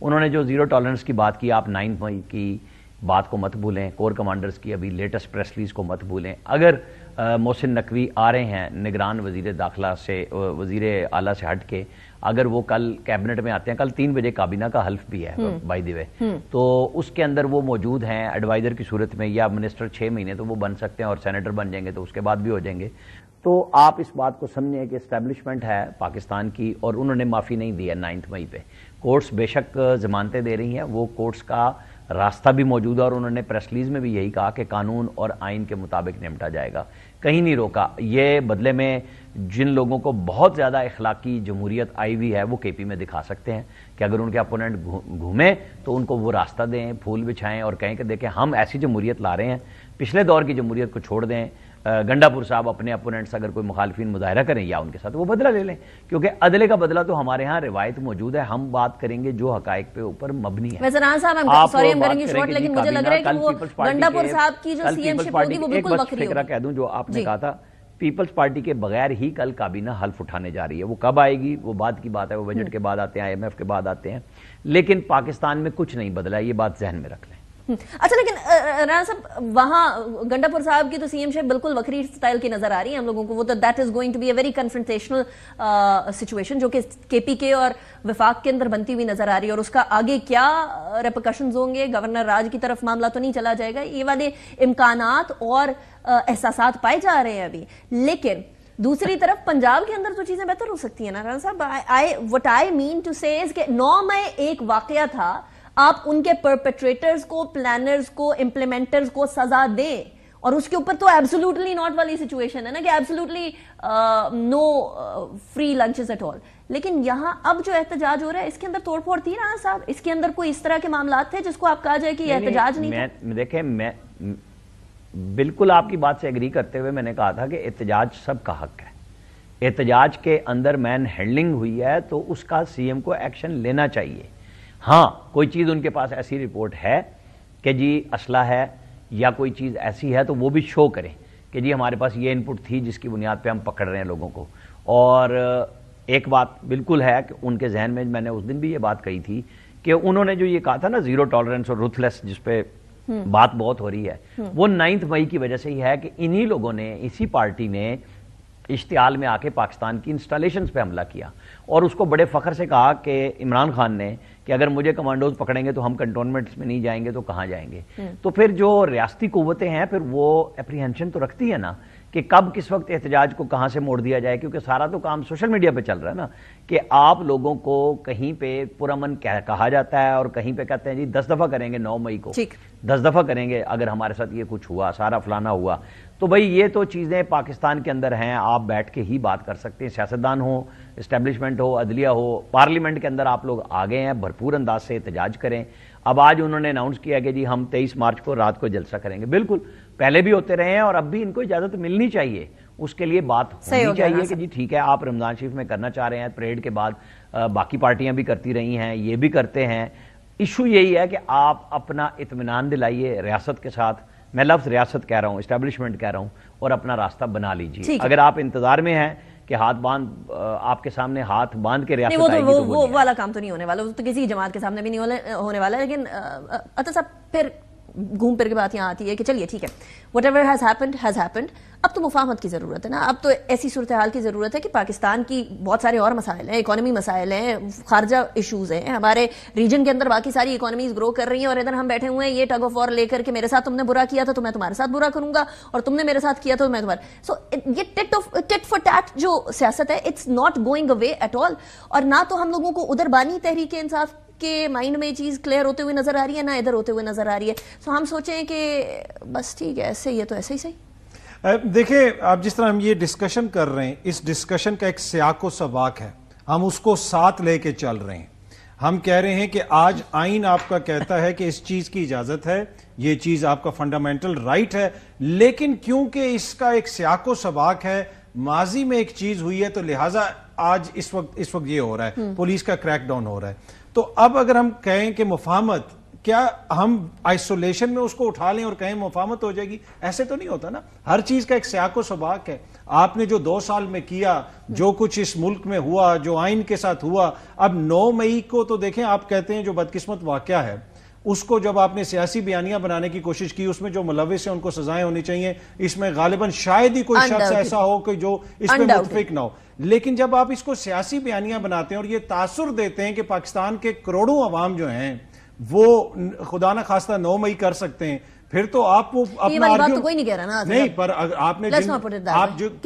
انہوں نے جو زیرو ٹالرنس کی بات کی, آپ 9 مئی کی بات کو مت بھولیں, کور کمانڈرز کی ابھی لیٹسٹ پریس ریلیز کو مت بھولیں. اگر محسن نقوی آ رہے ہیں نگران وزیر داخلہ سے, وزیر اعلیٰ سے ہٹ کے, اگر وہ کل کیبنٹ میں آتے ہیں, کل 3 بجے کابینہ کا حلف بھی ہے بائی دی وے, تو اس کے اندر وہ موجود ہیں ایڈوائزر کی صورت میں, یا منسٹر 6 مہینے تو وہ بن سکتے ہیں, اور سینیٹر بن جائیں گے تو اس کے بعد بھی ہو جائیں گے. تو آپ اس بات کو سمجھیں کہ اسٹیبلشمنٹ ہے پاکستان کی, اور انہوں نے معافی نہیں دی ہے 9 مئی پہ. کورٹس بے شک ضمانتیں دے رہی ہیں, وہ کورٹس کا راستہ بھی موجود ہے, اور انہوں نے پریس ریلیز میں بھی یہی کہا کہ قانون اور آئین کے مطابق نمٹا جائے گا, کہیں نہیں روکا. یہ بدلے میں جن لوگوں کو بہت زیادہ اخلاقی جمہوریت آئی ہوئی ہے وہ کے پی میں دکھا سکتے ہیں کہ اگر ان کے اپوننٹ گھومیں تو ان کو وہ راستہ دیں, پھول بچھائیں, اور کہیں کہ دیکھیں ہم ایسی جمہوریت لا رہے ہیں, پچھلے دور کی جمہوریت کو چھوڑ دیں. گنڈا پور صاحب اپنے اپوننٹس اگر کوئی مخالفین مظاہرہ کریں یا ان کے ساتھ وہ بدلہ لے لیں, کیونکہ عدلے کا بدلہ تو ہمارے ہاں روایت موجود ہے. ہم بات کریں گے جو حقائق پہ اوپر مبنی ہے. وزران صاحب سوری ہم کریں گے شارٹ, لیکن مجھے لگ رہا ہے کہ وہ گنڈا پور صاحب کی جو سی ایم شپ ہوگی وہ بالکل وکری ہوگی. کہہ دوں جو آپ نے کہا تھا, پیپلز پارٹی کے بغیر ہی کل کابینہ حلف اٹھانے جا رہی ہے. وہ کب آئے گی وہ بعد کی بات ہے, وہ بجٹ کے بعد آتے ہیں, IMF کے بعد آتے ہیں, لیکن پاکستان میں کچھ نہیں بدلا, یہ بات ذہن میں رکھ لیں. اچھا, لیکن رانا صاحب وہاں گنڈا پور صاحب کی تو سی ایم شپ بالکل وکری سٹائل کی نظر آ رہی ہے ہم لوگوں کو. وہ تو that is going to be a very confrontational situation جو کہ کے پی کے اور وفاق کے اندر بنتی ہوئی نظر آ رہی ہے, اور اس کا آگے کیا ریپرکشنز ہوں گے, گورنر راج کی طرف معاملہ تو نہیں چلا جائے گا, یہ والے امکانات اور احساسات پائے جا رہے ہیں ابھی. لیکن دوسری طرف پنجاب کے اندر تو چیزیں بہتر ہو سکتی ہیں نا رانا صاحب. وٹ آئی مین ٹو سے از کہ 9 مئی ایک واقعہ تھا, آپ ان کے پرپیٹریٹرز کو, پلانرز کو, امپلیمنٹرز کو سزا دیں, اور اس کے اوپر تو ایبسولوٹلی ناٹ والی سچویشن ہے نا کہ absolutely no free lunches at all. لیکن یہاں اب جو احتجاج ہو رہا ہے اس کے اندر توڑ پھوڑ تھی نا صاحب, اس کے اندر کوئی اس طرح کے معاملات تھے جس کو آپ کہا جائے کہ یہ احتجاج نہیں تھا؟ دیکھیں, میں بالکل آپ کی بات سے ایگری کرتے ہوئے میں نے کہا تھا کہ احتجاج سب کا حق ہے. احتجاج کے اندر مین ہینڈلنگ ہوئی ہے تو اس کا سی ایم کو ایکشن لینا چاہیے. ہاں, کوئی چیز ان کے پاس ایسی رپورٹ ہے کہ جی اسلحہ ہے یا کوئی چیز ایسی ہے تو وہ بھی شو کریں کہ جی ہمارے پاس یہ انپٹ تھی جس کی بنیاد پہ ہم پکڑ رہے ہیں لوگوں کو. اور ایک بات بالکل ہے کہ ان کے ذہن میں نے اس دن بھی یہ بات کہی تھی کہ انہوں نے جو یہ کہا تھا نا زیرو ٹالرنس اور رuthless جس پہ بات بہت ہو رہی ہے, وہ 9 مئی کی وجہ سے ہی ہے کہ انہی لوگوں نے, اسی پارٹی نے اشتعال میں آ کے پاکستان کی انسٹالیشنز پہ حملہ کیا, اور اس کو بڑے فخر سے کہا کہ عمران خان نے کہ اگر مجھے کمانڈوز پکڑیں گے تو ہم کنٹونمنٹس میں نہیں جائیں گے تو کہاں جائیں گے. تو پھر جو ریاستی قوتیں ہیں پھر وہ اپریہنشن تو رکھتی ہے نا کہ کب کس وقت احتجاج کو کہاں سے موڑ دیا جائے, کیونکہ سارا تو کام سوشل میڈیا پہ چل رہا ہے نا کہ آپ لوگوں کو کہیں پہ پرامن کہا جاتا ہے اور کہیں پہ کہتے ہیں جی 10 دفعہ کریں گے 9 مئی کو, 10 دفعہ کریں گے اگر ہمارے ساتھ یہ کچھ ہوا, سارا فلانا ہوا. تو بھئی یہ تو چیزیں پاکستان کے اندر ہیں, آپ بیٹھ کے ہی بات کر سکتے ہیں, سیاستدان ہو, اسٹیبلشمنٹ ہو, عدلیہ ہو, پارلیمنٹ کے اندر آپ لوگ آگے ہیں, بھرپور انداز سے احتجاج کریں. اب آج انہوں نے اناؤنس کیا کہ جی ہم 23 مارچ کو رات کو جلسہ کریں گے. بالکل پہلے بھی ہوتے رہے ہیں اور اب بھی ان کو اجازت ملنی چاہیے, اس کے لیے بات ہونی چاہیے کہ جی ٹھیک ہے آپ رمضان شریف میں کرنا چاہ رہے ہیں, پریڈ کے بعد باقی پارٹیاں بھی کرتی رہی ہیں, یہ بھی کرتے ہیں. ایشو یہی ہے کہ آپ اپنا اطمینان دلائیے ریاست کے ساتھ, میں لفظ ریاست کہہ رہا ہوں, اسٹیبلشمنٹ کہہ رہا ہوں, اور اپنا راستہ بنا لیجیے. اگر آپ انتظار میں ہیں کہ ہاتھ باندھ آپ کے سامنے ہاتھ باندھ کے ریاست آئے گی تو وہ والا کام تو نہیں ہونے والا, وہ تو کسی جماعت کے سامنے بھی نہیں ہونے والا. لیکن عطا صاحب پھر گھوم پھر کے بات یہاں آتی ہے کہ چلیے ٹھیک ہے, وٹ ایور ہیز ہیپنڈ, اب تو مفاہمت کی ضرورت ہے نا, اب تو ایسی صورتحال کی ضرورت ہے کہ پاکستان کی بہت سارے اور مسائل ہیں, اکانومی مسائل ہیں, خارجہ ایشوز ہیں, ہمارے ریجن کے اندر باقی ساری اکانومیز گرو کر رہی ہیں, اور ادھر ہم بیٹھے ہوئے ہیں یہ ٹگ آف وار لے کر کے میرے ساتھ تم نے برا کیا تھا تو میں تمہارے ساتھ برا کروں گا, اور تم نے میرے ساتھ کیا تو میں تمہارے. سو یہ ٹٹ فار ٹیٹ جو سیاست ہے, it's not going away at all, اور نہ تو ہم لوگوں کو ادھر بانی تحریک انصاف کے مائنڈ میں یہ چیز کلیئر ہوتے ہوئے نظر آ رہی ہے, نہ ادھر ہوتے ہوئے نظر آ رہی ہے. سو ہم سوچیں کہ بس ٹھیک ہے ایسے ہی ہے تو ایسے ہی صحیح. دیکھیں آپ جس طرح ہم یہ ڈسکشن کر رہے ہیں, اس ڈسکشن کا ایک سیاق و سباق ہے, ہم اس کو ساتھ لے کے چل رہے ہیں. ہم کہہ رہے ہیں کہ آج آئین آپ کا کہتا ہے کہ اس چیز کی اجازت ہے, یہ چیز آپ کا فنڈامنٹل رائٹ ہے, لیکن کیونکہ اس کا ایک سیاق و سباق ہے, ماضی میں ایک چیز ہوئی ہے تو لہٰذا آج اس وقت یہ ہو رہا ہے, پولیس کا کریک ڈاؤن ہو رہا ہے. تو اب اگر ہم کہیں کہ مفاہمت کیا ہم آئسولیشن میں اس کو اٹھا لیں اور کہیں مفاہمت ہو جائے گی؟ ایسے تو نہیں ہوتا نا. ہر چیز کا ایک سیاق و سباق ہے. آپ نے جو 2 سال میں کیا، جو کچھ اس ملک میں ہوا، جو آئین کے ساتھ ہوا، اب 9 مئی کو تو دیکھیں آپ کہتے ہیں جو بدقسمت واقعہ ہے اس کو جب آپ نے سیاسی بیانیہ بنانے کی کوشش کی، اس میں جو ملوث ہیں ان کو سزائیں ہونی چاہیے. اس میں غالباً شاید ہی کوئی شخص ایسا ہو کہ جو اس میں متفق نہ ہو. لیکن جب آپ اس کو سیاسی بیانیہ بناتے ہیں اور یہ تاثر دیتے ہیں کہ پاکستان کے کروڑوں عوام جو ہیں وہ خدا نہ خواستہ 9 مئی کر سکتے ہیں، پھر تو آپ وہ اپنا بات تو کوئی نہیں کہہ رہا نا. نہیں، پر آپ نے کس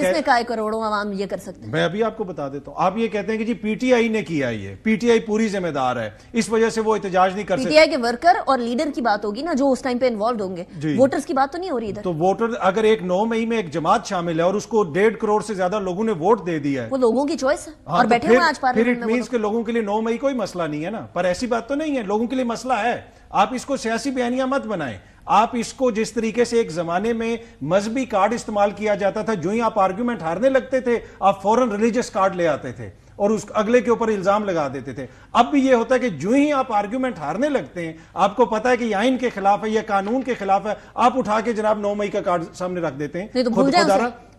نے کہا کروڑوں عوام یہ کر سکتے ہیں؟ میں ابھی آپ کو بتا دیتا ہوں. آپ یہ کہتے ہیں کہ جی پی ٹی آئی نے کیا، یہ پی ٹی آئی پوری ذمہ دار ہے، اس وجہ سے وہ احتجاج نہیں کر سکتے. پی ٹی آئی کے ورکر اور لیڈر کی بات ہوگی نا جو اس ٹائم پہ انوالوڈ ہوں گے، ووٹرز کی بات تو نہیں ہو رہی ادھر. تو ووٹر اگر ایک 9 مئی میں ایک جماعت شامل ہے اور اس کو 1.5 کروڑ سے زیادہ لوگوں نے ووٹ دے دیا ہے، وہ لوگوں کی چوائس ہے اور بیٹھے ہوئے آج پھر اٹ مینس کہ لوگوں کے لیے 9 مئی کوئی مسئلہ نہیں ہے نا. پر ایسی بات تو نہیں ہے، لوگوں کے لیے مسئلہ ہے. آپ اس کو سیاسی بیانیہ مت بنائیں. آپ اس کو جس طریقے سے ایک زمانے میں مذہبی کارڈ استعمال کیا جاتا تھا، جو ہی آپ آرگیومنٹ ہارنے لگتے تھے آپ فوراً ریلیجس کارڈ لے آتے تھے اور اس اگلے کے اوپر الزام لگا دیتے تھے. اب بھی یہ ہوتا ہے کہ جو ہی آپ آرگیومنٹ ہارنے لگتے ہیں، آپ کو پتا ہے کہ یہ آئین کے خلاف ہے، یہ قانون کے خلاف ہے، آپ اٹھا کے جناب 9 مئی کا کارڈ سامنے رکھ دیتے ہیں.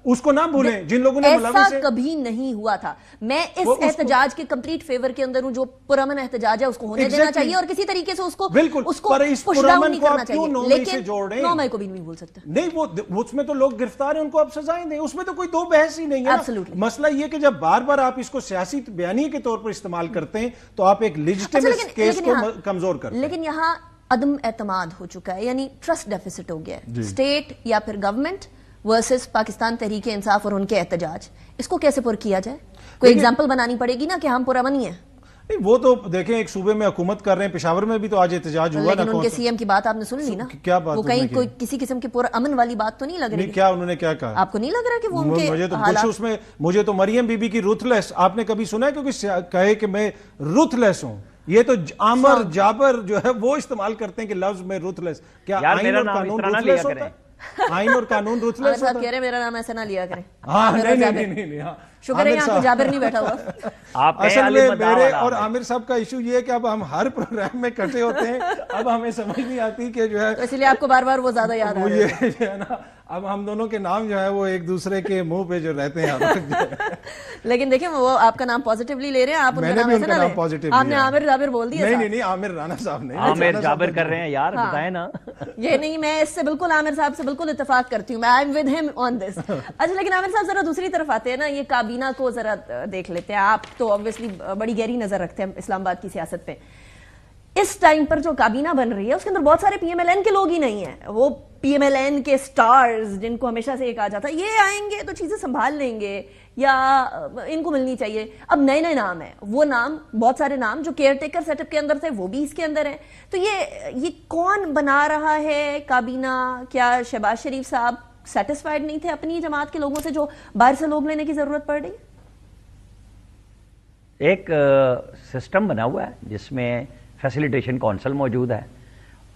اس کو نہ بھولیں. جن لوگوں نے ایسا کبھی نہیں ہوا تھا. میں اس احتجاج کے کمپلیٹ فیور کے اندر ہوں. جو پرامن احتجاج ہے اس کو ہونے دینا چاہیے اور کسی طریقے سے اس کو پش ڈاؤن نہیں کرنا چاہیے. لیکن 9 مئی کو بھی نہیں بھول سکتے. نہیں، وہ اس میں تو لوگ گرفتار ہیں، ان کو آپ سزائیں دیں، اس میں تو کوئی دو بحث ہی نہیں ہے. مسئلہ یہ کہ جب بار بار آپ اس کو سیاسی بیانیے کے طور پر استعمال کرتے ہیں تو آپ ایک لیجٹیمیٹ کیس کو کمزور کرتے ہیں. لیکن یہاں عدم اعتماد ہو چکا ہے، یعنی ٹرسٹ ڈیفیسٹ ہو گیا ہے. اسٹیٹ یا پھر گورنمنٹ ورسز پاکستان تحریک انصاف اور ان کے احتجاج. اس کو کیسے پر کیا جائے؟ کوئی ایگزامپل بنانی پڑے گی نا کہ ہم پرامن ہیں. وہ تو دیکھیں ایک صوبے میں حکومت کر رہے ہیں، پشاور میں بھی تو آج احتجاج ہوا نا. لیکن ان کے سی ایم کی بات آپ نے سن لی نا. کیا بات؟ وہ کہیں کوئی کسی قسم کی پرامن والی بات تو نہیں لگ رہی. کیا انہوں نے کیا کہا؟ آپ کو نہیں لگ رہا کہ وہ ان کے حالات؟ مجھے تو مریم بی بی کی روتھلیس آپ نے کبھی سنا ہے کیونکہ کہے کہ میں روتھلیس ہوں؟ یہ تو عامر جابر جو ہے وہ استعمال کرتے ہیں کہ لفظ میں روتھلیس. کیا آئین اور قانون روتھلیس ہوتا ہے؟ آئین اور قانون روتھلیس ہوتا ہے؟ کہہ رہے میرا نام ایسا نہ لیا کریں. ہاں نہیں، شکر ہے یہاں تو جابر نہیں بیٹھا ہوا. اصل میں میرے اور عامر صاحب کا ایشو یہ ہے کہ اب ہم ہر پروگرام میں کٹے ہوتے ہیں. اب ہمیں سمجھ نہیں آتی کہ جو ہے اس لیے آپ کو بار بار وہ زیادہ یاد آ رہا ہے. جو ہے نا اب ہم دونوں کے نام جو ہے وہ ایک دوسرے کے منہ پہ جو رہتے ہیں. لیکن دیکھیں وہ آپ کا نام پازیٹیولی لے رہے ہیں. آپ ان کا نام ایسا نہ لیں. آپ نے عامر جابر بول دیا. نہیں عامر رانا صاحب نہیں، عامر جابر کر رہے ہیں یار، بتائیں نا. یہ نہیں، میں اس سے بالکل عامر صاحب سے بالکل اتفاق کرتی ہوں. آئی ایم ود ہم آن دس. اچھا لیکن عامر صاحب ذرا دوسری طرف آتے ہیں نا. یہ کابینہ کو ذرا دیکھ لیتے ہیں. آپ تو obviously بڑی گہری نظر رکھتے ہیں اسلام آباد کی سیاست پہ. اس ٹائم پر جو کابینہ بن رہی ہے اس کے اندر بہت سارے پی ایم ایل این کے لوگ ہی نہیں ہیں. وہ پی ایم ایل این کے سٹارز جن کو ہمیشہ سے یہ کہا جاتا ہے یہ آئیں گے تو چیزیں سنبھال لیں گے یا ان کو ملنی چاہیے. اب نئے نئے نام ہیں، وہ نام بہت سارے نام جو کیئر ٹیکر سیٹ اپ کے اندر تھے وہ بھی اس کے اندر ہیں. تو یہ کون بنا رہا ہے کابینہ؟ کیا شہباز شریف صاحب سیٹسفائیڈ نہیں تھے اپنی جماعت کے لوگوں سے جو باہر سے لوگ لینے کی ضرورت پڑ رہی؟ ایک سسٹم بنا ہوا ہے جس میں فیسیلیٹیشن کونسل موجود ہے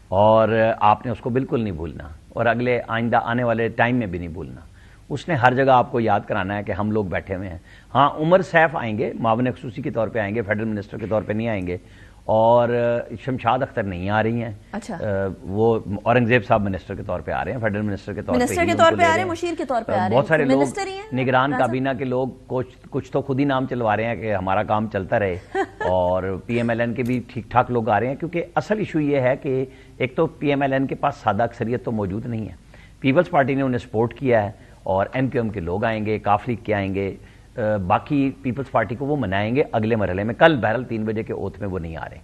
اور آپ نے اس کو بالکل نہیں بھولنا اور اگلے آئندہ آنے والے ٹائم میں بھی نہیں بھولنا. اس نے ہر جگہ آپ کو یاد کرانا ہے کہ ہم لوگ بیٹھے ہوئے ہیں. ہاں عمر سیف آئیں گے، معاون خصوصی کے طور پہ آئیں گے، فیڈرل منسٹر کے طور پہ نہیں آئیں گے. اور شمشاد اختر نہیں آ رہی ہیں. اچھا. وہ اورنگزیب صاحب منسٹر کے طور پہ آ رہے ہیں، فیڈرل منسٹر کے طور پہ آ رہے ہیں، مشیر کے طور پہ آ رہے ہیں. بہت سارے لوگ نگران کابینہ کے لوگ کچھ تو خود ہی نام چلوا رہے ہیں کہ ہمارا کام چلتا رہے. اور پی ایم ایل این کے بھی ٹھیک ٹھاک لوگ آ رہے ہیں کیونکہ اصل ایشو یہ ہے کہ ایک تو پی ایم ایل این کے پاس سادہ اکثریت تو موجود نہیں ہے. پیپلز پارٹی نے انہیں سپورٹ کیا ہے اور ایم کیو ایم کے لوگ آئیں گے، کاف لیگ کے آئیں گے، باقی پیپلز پارٹی کو وہ منائیں گے اگلے مرحلے میں. کل بہرحال 3 بجے کے اوتھ میں وہ نہیں آ رہے.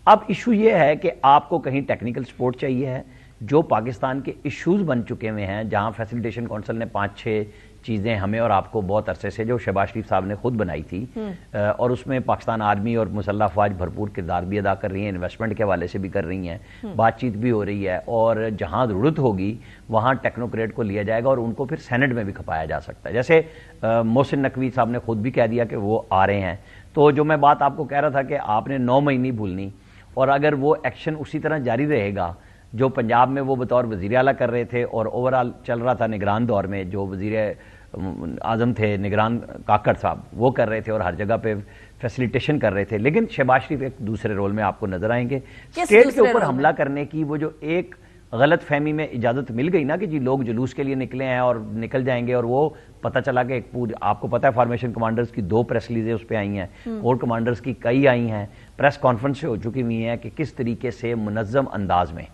اب ایشو یہ ہے کہ آپ کو کہیں ٹیکنیکل سپورٹ چاہیے ہے جو پاکستان کے ایشوز بن چکے ہوئے ہیں، جہاں فیسیلیٹیشن کونسل نے 5-6 چیزیں ہمیں اور آپ کو بہت عرصے سے جو شہباز شریف صاحب نے خود بنائی تھی اور اس میں پاکستان آرمی اور مسلح افواج بھرپور کردار بھی ادا کر رہی ہیں، انویسٹمنٹ کے حوالے سے بھی کر رہی ہیں، بات چیت بھی ہو رہی ہے اور جہاں ضرورت ہوگی وہاں ٹیکنوکریٹ کو لیا جائے گا اور ان کو پھر سینٹ میں بھی کھپایا جا سکتا ہے. جیسے محسن نقوی صاحب نے خود بھی کہہ دیا کہ وہ آ رہے ہیں. تو جو میں بات آپ کو کہہ رہا تھا کہ آپ نے 9 مئی نہیں بھولنی اور اگر وہ ایکشن اسی طرح جاری رہے گا جو پنجاب میں وہ بطور وزیر اعلیٰ کر رہے تھے اور اوورال چل رہا تھا نگران دور میں جو وزیر اعظم تھے نگران کاکڑ صاحب وہ کر رہے تھے اور ہر جگہ پہ فیسیلیٹیشن کر رہے تھے. لیکن شہباز شریف ایک دوسرے رول میں آپ کو نظر آئیں گے. اسٹیٹ کے اوپر حملہ کرنے کی وہ جو ایک غلط فہمی میں اجازت مل گئی نا کہ جی لوگ جلوس کے لیے نکلے ہیں اور نکل جائیں گے, اور وہ پتہ چلا کہ ایک پوری, آپ کو پتہ ہے فارمیشن کمانڈرز کی 2 پریس ریلیزیں اس پہ آئی ہیں, کور کمانڈرز کی کئی آئی ہیں, پریس کانفرنس ہو چکی ہوئی ہیں کہ کس طریقے سے منظم انداز میں.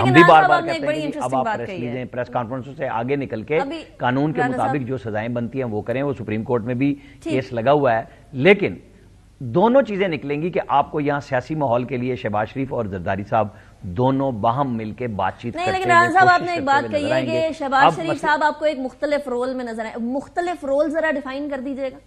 ہم بھی بار بار کہتے ہیں کہ اب آپ پریس ریلیزیں پریس کانفرنسوں سے آگے نکل کے قانون کے مطابق جو سزائیں بنتی ہیں وہ کریں. وہ سپریم کورٹ میں بھی کیس لگا ہوا ہے. لیکن دونوں چیزیں نکلیں گی کہ آپ کو یہاں سیاسی ماحول کے لیے شہباز شریف اور زرداری صاحب دونوں باہم مل کے بات چیت کرتے ہیں. لیکن رانا صاحب آپ نے ایک بات کہی ہے کہ شہباز شریف صاحب آپ کو ایک مختلف رول میں نظر آئے. مختلف رول ذرا ڈیفائن کر دیجئے گا.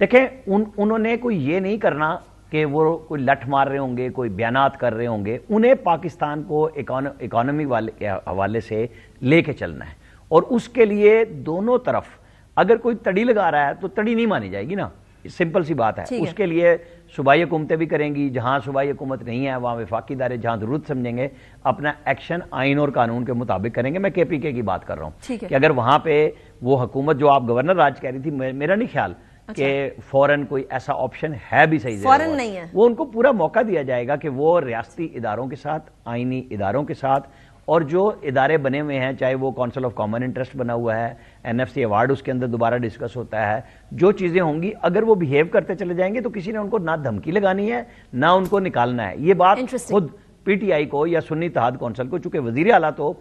دیکھیں انہوں نے کوئی یہ نہیں کرنا کہ وہ کوئی لٹھ مار رہے ہوں گے, کوئی بیانات کر رہے ہوں گے. انہیں پاکستان کو اکانومی والے حوالے سے لے کے چلنا ہے, اور اس کے لیے دونوں طرف اگر کوئی تڑی لگا رہا ہے تو تڑی نہیں مانی جائے گی نا. سمپل سی بات ہے. اس کے لیے صوبائی حکومتیں بھی کریں گی, جہاں صوبائی حکومت نہیں ہے وہاں وفاقی ادارے جہاں ضرورت سمجھیں گے اپنا ایکشن آئین اور قانون کے مطابق کریں گے. میں کے پی کے کی بات کر رہا ہوں کہ اگر وہاں پہ وہ حکومت جو آپ گورنر راج کہہ رہی تھی, میرا نہیں خیال کہ فوراً کوئی ایسا آپشن ہے بھی صحیح, فوراً نہیں ہے. وہ ان کو پورا موقع دیا جائے گا کہ وہ ریاستی اداروں کے ساتھ, آئینی اداروں کے ساتھ, اور جو ادارے بنے ہوئے ہیں, چاہے وہ کونسل آف کامن انٹرسٹ بنا ہوا ہے, این ایف سی ایوارڈ اس کے اندر دوبارہ ڈسکس ہوتا ہے, جو چیزیں ہوں گی اگر وہ بیہیو کرتے چلے جائیں گے تو کسی نے ان کو نہ دھمکی لگانی ہے نہ ان کو نکالنا ہے. یہ بات خود پی ٹی آئی کو یا سنی اتحاد کونسل کو, چونکہ وزیر اعلیٰ تو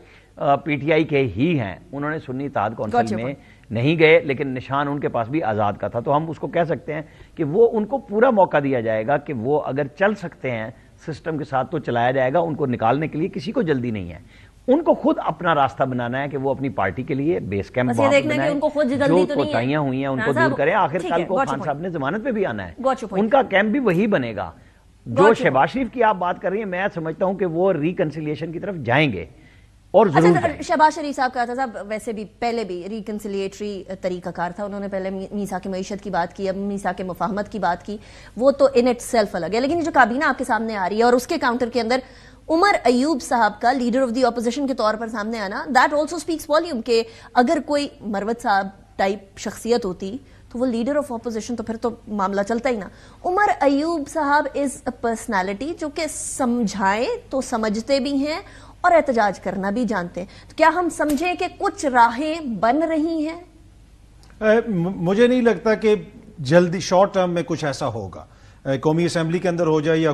پی ٹی آئی کے ہی ہیں, انہوں نے سنی اتحاد کونسل میں نہیں گئے, لیکن نشان ان کے پاس بھی آزاد کا تھا. تو ہم اس کو کہہ سکتے ہیں کہ وہ ان کو پورا موقع دیا جائے گا کہ وہ اگر چل سکتے ہیں سسٹم کے ساتھ تو چلایا جائے گا. ان کو نکالنے کے لیے کسی کو جلدی نہیں ہے. ان کو خود اپنا راستہ بنانا ہے کہ وہ اپنی پارٹی کے لیے بیس کیمپ بنائیں, جو کوتاہیاں ہوئی ہیں ان کو دور کریں. آخر کل کو خان صاحب نے ضمانت پہ بھی آنا ہے, ان کا کیمپ بھی وہی بنے گا. جو شہباز شریف کی آپ بات کر رہی ہیں, میں سمجھتا ہوں کہ وہ ریکنسیلیشن کی طرف جائیں گے. اور شہباز شریف صاحب کہا تھا ویسے بھی پہلے بھی ریکنسیلیٹری طریقہ کار تھا. انہوں نے پہلے میثاق معیشت کی بات کی, اب میثاق مفاہمت کی بات کی, وہ تو ان اٹ سیلف الگ ہے. لیکن یہ جو کابینہ آپ کے سامنے آ رہی ہے اور اس کے کاؤنٹر کے اندر عمر ایوب صاحب کا لیڈر آف دی اپوزیشن کے طور پر سامنے آنا, دیٹ آلسو اسپیکس والیوم کہ اگر کوئی مروت صاحب ٹائپ شخصیت ہوتی تو وہ لیڈر آف اپوزیشن تو پھر تو معاملہ چلتا ہی نا. عمر ایوب صاحب از اے پرسنالٹی جو کہ سمجھائیں تو سمجھتے بھی ہیں اور احتجاج کرنا بھی جانتے ہیں. تو کیا ہم سمجھیں کہ کچھ راہیں بن رہی ہیں؟ مجھے نہیں لگتا کہ جلدی شارٹ ٹرم میں کچھ ایسا ہوگا. قومی اسمبلی کے اندر ہو جائے یا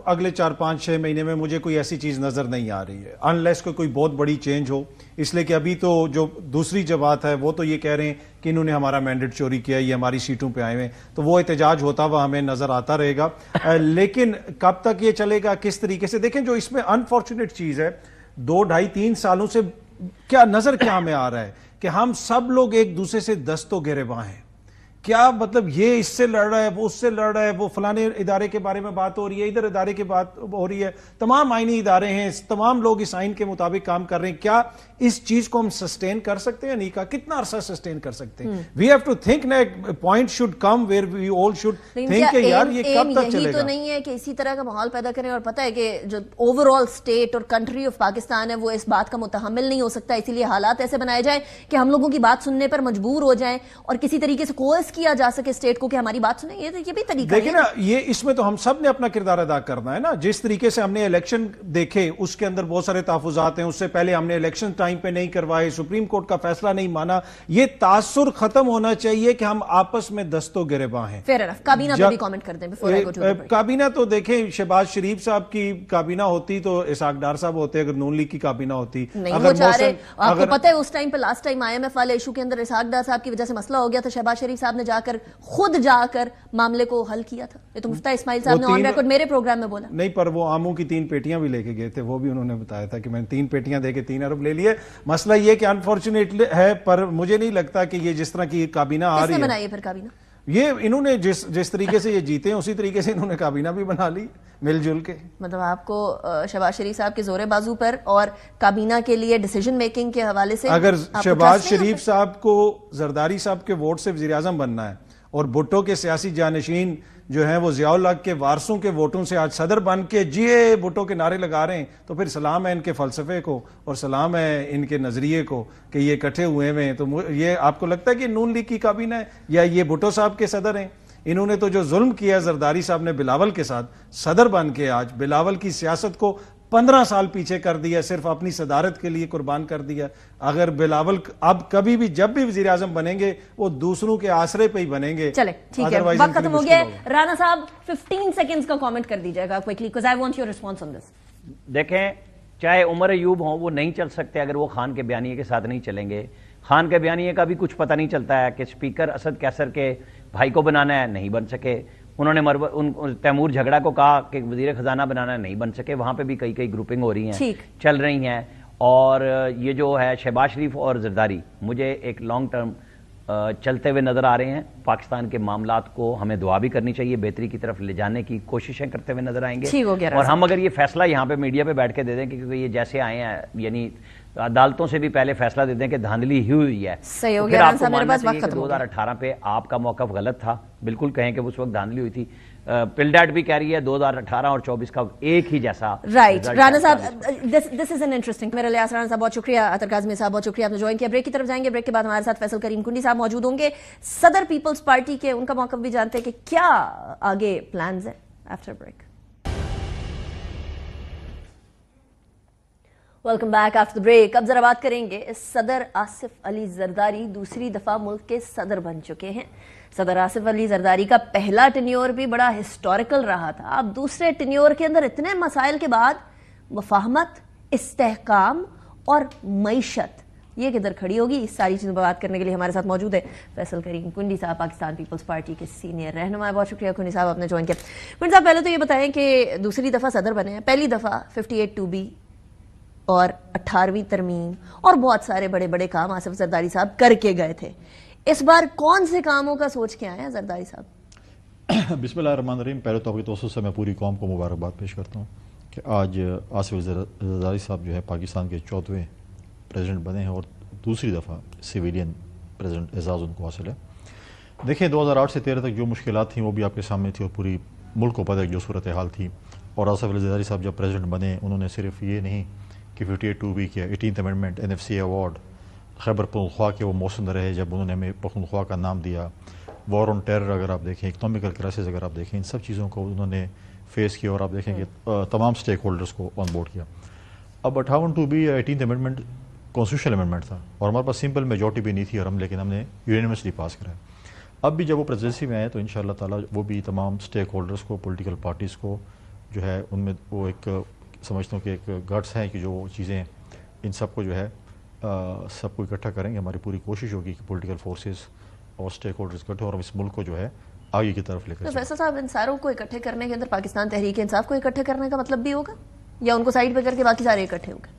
اگلے 4-5-6 مہینے میں مجھے کوئی ایسی چیز نظر نہیں آ رہی ہے, انلیس کوئی بہت بڑی چینج ہو. اس لیے کہ ابھی تو جو دوسری جماعت ہے وہ تو یہ کہہ رہے ہیں کہ انہوں نے ہمارا مینڈیٹ چوری کیا, یہ ہماری سیٹوں پہ آئے ہوئے, تو وہ احتجاج ہوتا ہوا ہمیں نظر آتا رہے گا. لیکن کب تک یہ چلے گا, کس طریقے سے, دیکھیں جو اس میں انفارچونیٹ چیز ہے 2-2.5-3 سالوں سے کیا نظر کیا ہمیں آ رہا ہے کہ ہم سب لوگ ایک دوسرے سے دست و گریباں ہیں. کیا مطلب یہ اس سے لڑ رہا ہے, وہ اس سے لڑ رہا ہے, وہ فلانے ادارے کے بارے میں بات ہو رہی ہے, ادھر ادارے کی بات ہو رہی ہے, تمام آئینی ادارے ہیں, تمام لوگ اس آئین کے مطابق کام کر رہے ہیں. کیا اس چیز کو ہم سسٹین کر سکتے ہیں؟ نہیں کہا کتنا عرصہ سسٹین کر سکتے ہیں. We have to think point should come where we all should think کہ یار یہ کب تک چلے گا. تو نہیں ہے کہ اسی طرح کا ماحول پیدا کریں, اور پتہ ہے کہ جو اوور آل اسٹیٹ اور کنٹری آف پاکستان ہے وہ اس بات کا متحمل نہیں ہو سکتا, اسی لیے حالات ایسے بنائے جائیں کہ ہم لوگوں کی بات سننے پر مجبور ہو جائیں اور کسی طریقے سے کوئرس کیا جا سکے اسٹیٹ کو کہ ہماری بات سنیں. یہ بھی طریقہ دیکھیں نا, یہ اس میں تو ہم سب نے اپنا کردار ادا کرنا ہے نا. جس طریقے سے ہم نے الیکشن دیکھے اس کے اندر بہت سارے تحفظات ہیں, اس سے پہلے ہم نے الیکشن ٹائم پہ نہیں کروائے, سپریم کورٹ کا فیصلہ نہیں مانا. یہ تاثر ختم ہونا چاہیے کہ ہم آپس میں دست و گریباں ہیں. فیر انف. کابینہ پہ بھی کامنٹ کر دیں. کابینہ تو دیکھیں شہباز شریف صاحب کی کابینہ ہوتی تو اسحاق ڈار صاحب ہوتے, اگر نون لیگ کی کابینہ ہوتی. آپ کو پتہ ہے اس ٹائم پہ last time I M F والے ایشو کے اندر اسحاق ڈار صاحب کی وجہ سے مسئلہ ہو گیا تھا, شہباز شریف صاحب نے خود جا کر معاملے کو حل کیا تھا. یہ تو مفتاح اسماعیل صاحب نے آن ریکارڈ میرے پروگرام میں بولا. نہیں, پر وہ آموں کی 3 پیٹیاں بھی لے کے گئے تھے, وہ بھی انہوں نے بتایا تھا کہ میں 3 پیٹیاں دے کے 3 ارب لے لیے. مسئلہ یہ کہ انفارچونیٹ ہے, پر مجھے نہیں لگتا کہ یہ جس طرح کی کابینہ آ رہی ہے. کس نے بنائی ہے پھر کابینہ؟ یہ انہوں نے جس طریقے سے یہ جیتے ہیں اسی طریقے سے انہوں نے کابینہ بھی بنا لی مل جل کے. مطلب آپ کو شہباز شریف صاحب کے زور بازو پر اور کابینہ کے لیے ڈیسیجن میکنگ کے حوالے سے اگر شہباز شریف صاحب کو زرداری صاحب کے ووٹ سے وزیر اعظم بننا ہے اور بھٹو کے سیاسی جانشین جو ہیں وہ ضیاء الحق کے وارثوں کے ووٹوں سے آج صدر بن کے جیے بھٹو کے نعرے لگا رہے ہیں، تو پھر سلام ہے ان کے فلسفے کو اور سلام ہے ان کے نظریے کو کہ یہ اکٹھے ہوئے ہیں۔ تو یہ آپ کو لگتا ہے کہ نون لیگ کی کابینہ ہے یا یہ بھٹو صاحب کے صدر ہیں؟ انہوں نے تو جو ظلم کیا زرداری صاحب نے بلاول کے ساتھ، صدر بن کے آج بلاول کی سیاست کو 15 سال پیچھے کر دیا، صرف اپنی صدارت کے لیے قربان کر دیا۔ اگر بلاول اب کبھی بھی جب بھی وزیر اعظم بنیں گے وہ دوسروں کے آسرے پہ ہی بنیں گے۔ چلے ٹھیک ہے، وقت ختم ہو گیا۔ رانا صاحب 15 سیکنڈز کا کامنٹ کر دیجئے گا quickly because I want your response on this۔ دیکھیں، چاہے عمر ایوب ہوں، وہ نہیں چل سکتے اگر وہ خان کے بیانیے کے ساتھ نہیں چلیں گے۔ خان کے بیانیے کا بھی کچھ پتہ نہیں چلتا ہے کہ اسپیکر اسد کیسر کے بھائی کو بنانا ہے، نہیں بن سکے۔ انہوں نے تیمور جھگڑا کو کہا کہ وزیر خزانہ بنانا ہے، نہیں بن سکے۔ وہاں پہ بھی کئی گروپنگ ہو رہی ہیں، چل رہی ہیں۔ اور یہ جو ہے شہباز شریف اور زرداری مجھے ایک لانگ ٹرم چلتے ہوئے نظر آ رہے ہیں۔ پاکستان کے معاملات کو ہمیں دعا بھی کرنی چاہیے، بہتری کی طرف لے جانے کی کوششیں کرتے ہوئے نظر آئیں گے۔ اور ہم اگر یہ فیصلہ یہاں پہ میڈیا پہ بیٹھ کے دے دیں کہ کیونکہ یہ جیسے آئے ہیں، یعنی عدالتوں سے بھی پہلے فیصلہ دے دیں کہ دھاندلی ہوئی ہے، پھر آپ کو ماننا چاہیے کہ 2018 پہ آپ کا موقف غلط تھا۔ بالکل کہیں کہ اس وقت دھاندلی ہوئی تھی۔ پلڈیٹ بھی کہہ رہی ہے 2018 اور 24 کا ایک ہی جیسا۔ رائٹ رانا صاحب، دس از این انٹرسٹنگ۔ میرے لیے رانا صاحب بہت شکریہ، اطہر کاظمی صاحب بہت شکریہ، آپ نے جوائن کیا۔ بریک کی طرف جائیں گے، بریک کے بعد ہمارے ساتھ فیصل کریم کنڈی صاحب موجود ہوں گے، صدر پیپلز پارٹی کے، ان کا موقف بھی جانتے ہیں کہ کیا آگے پلانز ہیں after break. Welcome back after break. اب ذرا بات کریں گے، صدر آصف علی زرداری دوسری دفعہ ملک کے صدر بن چکے ہیں۔ صدر آصف علی زرداری کا پہلا ٹینیور بھی بڑا ہسٹوریکل رہا تھا۔ اب دوسرے ٹینیور کے اندر اتنے مسائل کے بعد مفاہمت، استحکام اور معیشت یہ کدھر کھڑی ہوگی؟ اس ساری چیزوں پر بات کرنے کے لیے ہمارے ساتھ موجود ہے فیصل کریم کنڈی صاحب، پاکستان پیپلز پارٹی کے سینئر رہنما۔ بہت شکریہ کنڈی صاحب، آپ نے جوائن کیا۔ کنڈی صاحب پہلے تو یہ بتائیں کہ دوسری دفعہ صدر بنے ہیں، پہلی دفعہ 58(2)B اور 18ویں ترمیم اور بہت سارے بڑے بڑے کام آصف زرداری صاحب کر کے گئے تھے۔ اس بار کون سے کاموں کا سوچ کے آئے ہیں زرداری صاحب؟ بسم اللہ الرحمن الرحیم۔ پہلے تو آپ کی توسط سے میں پوری قوم کو مبارکباد پیش کرتا ہوں کہ آج آصف زرداری صاحب جو ہے پاکستان کے 4ویں پریزیڈنٹ بنے ہیں اور دوسری دفعہ سویلین پریزیڈنٹ اعزاز ان کو حاصل ہے۔ دیکھیں 2008 سے 13 تک جو مشکلات تھیں وہ بھی آپ کے سامنے تھی اور پوری ملک کو پتہ ہے جو صورتحال تھی۔ اور آصف علی زرداری صاحب جب پریزیڈنٹ بنے انہوں نے صرف یہ نہیں کہ 58(2)B کیا، 18th amendment, NFC award, Khyber Pakhtunkhwa کے وہ موسم رہے جب انہوں نے ہمیں پختونخوا کا نام دیا، وار آن ٹیرر اگر آپ دیکھیں، اکنامیکل کرائسس اگر آپ دیکھیں، ان سب چیزوں کو انہوں نے فیس کیا اور آپ دیکھیں کہ تمام سٹیک ہولڈرز کو آن بورڈ کیا۔ اب 58(2)B یا 18th امینڈمنٹ کانسٹیٹیوشنل امینڈمنٹ تھا اور ہمارے پاس سمپل میجورٹی بھی نہیں تھی اور لیکن ہم نے یونینیمسلی پاس کرایا۔ اب بھی جب وہ پریزیڈنسی میں آئے تو انشاءاللہ تعالیٰ وہ بھی تمام سٹیک ہولڈرز کو، پولیٹیکل پارٹیز کو جو ہے ان میں وہ ایک سمجھتا ہوں کہ ایک گٹس ہیں کہ جو چیزیں ان سب کو جو ہے سب کو اکٹھا کریں گے۔ ہماری پوری کوشش ہوگی کہ پولیٹیکل فورسز اور سٹیک ہولڈرز اکٹھے اور اس ملک کو جو ہے آگے کی طرف لے کر۔ فیصل صاحب، ان ساروں کو اکٹھے کرنے کے اندر پاکستان تحریک انصاف کو اکٹھے کرنے کا مطلب بھی ہوگا یا ان کو سائڈ پہ کر کے باقی سارے اکٹھے ہوں گے؟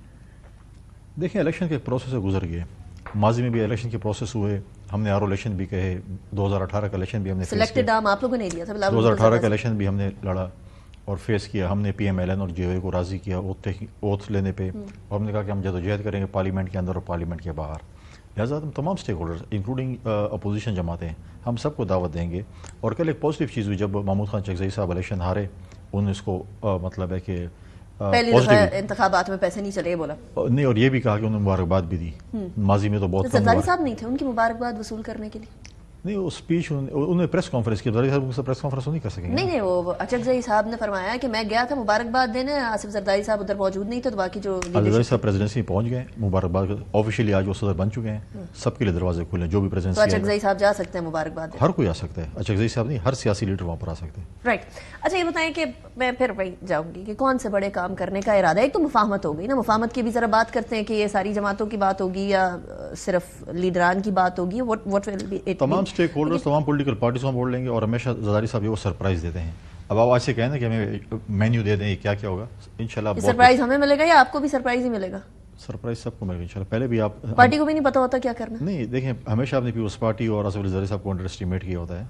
دیکھیں الیکشن کے پروسیس سے گزر گئے، ماضی میں بھی الیکشن کے پروسیس ہوئے، ہم نے آرو الیکشن بھی کہے، 2018 کا الیکشن بھی ہم نے سلیکٹڈ نام آپ لوگوں نے دیا تھا، 2018 کا الیکشن بھی ہم نے لڑا اور فیس کیا۔ ہم نے PMLN اور JOA کو راضی کیا اوتھ لینے پہ اور ہم نے کہا کہ ہم جدوجہد کریں گے پارلیمنٹ کے اندر اور پارلیمنٹ کے باہر۔ لہٰذا ہم تمام سٹیک ہولڈرز انکلوڈنگ اپوزیشن جماعتیں ہم سب کو دعوت دیں گے۔ اور کل ایک پازیٹیو چیز ہوئی جب محمود خان چکزئی صاحب الیکشن ہارے، انہوں نے اس کو مطلب ہے کہ پہلی دفعہ انتخابات میں پیسے نہیں چلے بولا نہیں، اور یہ بھی کہا کہ انہوں نے مبارکباد بھی دی۔ ماضی میں تو بہت زرداری صاحب نہیں تھے ان کی مبارکباد وصول کرنے کے لیے؟ نہیں، وہ اسپیچ انہوں نے پریس کانفرنس کی، زرداری صاحب پریس کانفرنس نہیں کر سکیں گے۔ نہیں، وہ چکزئی صاحب نے فرمایا کہ میں گیا تھا مبارکباد دینے، آصف زرداری صاحب ادھر موجود نہیں تھے تو باقی جو زرداری صاحب پریزیڈنسی میں پہنچ گئے، مبارکباد آفیشیلی آج وہ صدر بن چکے ہیں، سب کے لیے دروازے کھلے ہیں، جو بھی پریزیڈنسی تو چکزئی صاحب جا سکتے ہیں مبارکباد؟ ہر کوئی آ سکتا ہے، چکزئی صاحب نہیں، ہر سیاسی لیڈر وہاں پر آ سکتے ہیں۔ رائٹ، اچھا یہ بتائیں کہ میں پھر وہی جاؤں گی کہ کون سے بڑے کام کرنے کا ارادہ ہے؟ ایک تو مفاہمت ہو گئی نا، مفاہمت کی بھی ذرا بات کرتے ہیں کہ یہ ساری جماعتوں کی بات ہوگی یا صرف لیڈران کی بات ہوگی؟ What will be it? تمام سٹیک ہولڈرز، تمام پولیٹیکل پارٹیز کو بول لیں گے اور ہمیشہ زرداری صاحب یہ وہ سرپرائز دیتے ہیں۔ اب آپ آج سے کہیں نا کہ ہمیں مینیو دے دیں کیا کیا ہوگا، انشاءاللہ سرپرائز ہمیں ملے گا یا آپ کو بھی سرپرائز ہی ملے گا؟ سرپرائز سب کو ملے گا انشاءاللہ۔ پہلے بھی آپ پارٹی کو بھی نہیں پتا ہوتا کیا کرنا؟ نہیں، دیکھیں ہمیشہ آپ نے پیپلز پارٹی اور آصف علی زرداری صاحب کو انڈر اسٹیمیٹ کیا ہوتا ہے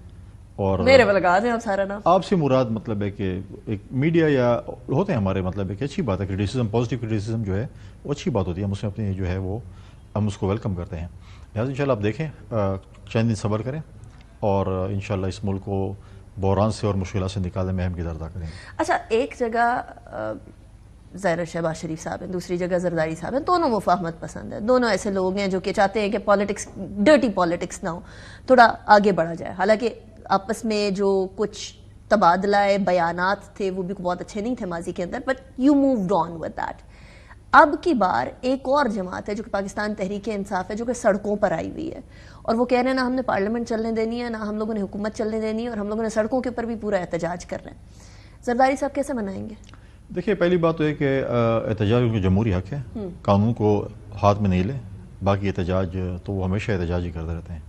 اور میرے پہ لگا دیں آپ سارا نام۔ آپ سے مراد مطلب ہے کہ ایک میڈیا یا ہوتے ہیں ہمارے مطلب ہے کہ اچھی بات ہے، کرٹیسزم، پازیٹیو کرٹیسزم جو ہے وہ اچھی بات ہوتی ہے، ہم اس میں اپنی جو ہے وہ ہم اس کو ویلکم کرتے ہیں۔ لہٰذا انشاءاللہ آپ دیکھیں، چند دن صبر کریں، اور انشاءاللہ اس ملک کو بحران سے اور مشکلات سے نکالنے میں اہم کردار ادا کریں گے. اچھا، ایک جگہ ظاہر شہباز شریف صاحب ہیں، دوسری جگہ زرداری صاحب ہیں، دونوں مفاہمت پسند ہیں، دونوں ایسے لوگ ہیں جو کہ چاہتے ہیں کہ پالیٹکس، ڈرٹی پالیٹکس نہ ہو، تھوڑا آگے بڑھا جائے. حالانکہ آپس میں جو کچھ تبادلہ بیانات تھے وہ بھی بہت اچھے نہیں تھے ماضی کے اندر، but you moved on with that. اب کی بار ایک اور جماعت ہے جو کہ پاکستان تحریک انصاف ہے، جو کہ سڑکوں پر آئی ہوئی ہے، اور وہ کہہ رہے ہیں نہ ہم نے پارلیمنٹ چلنے دینی ہے، نہ ہم لوگوں نے حکومت چلنے دینی ہے، اور ہم لوگوں نے سڑکوں کے اوپر بھی پورا احتجاج کر رہے ہیں. زرداری صاحب کیسے منائیں گے؟ دیکھیے، پہلی بات تو یہ کہ احتجاج ان کا جمہوری حق ہے، قانون کو ہاتھ میں نہیں لے. باقی احتجاج تو وہ ہمیشہ احتجاج ہی کرتے رہتے ہیں،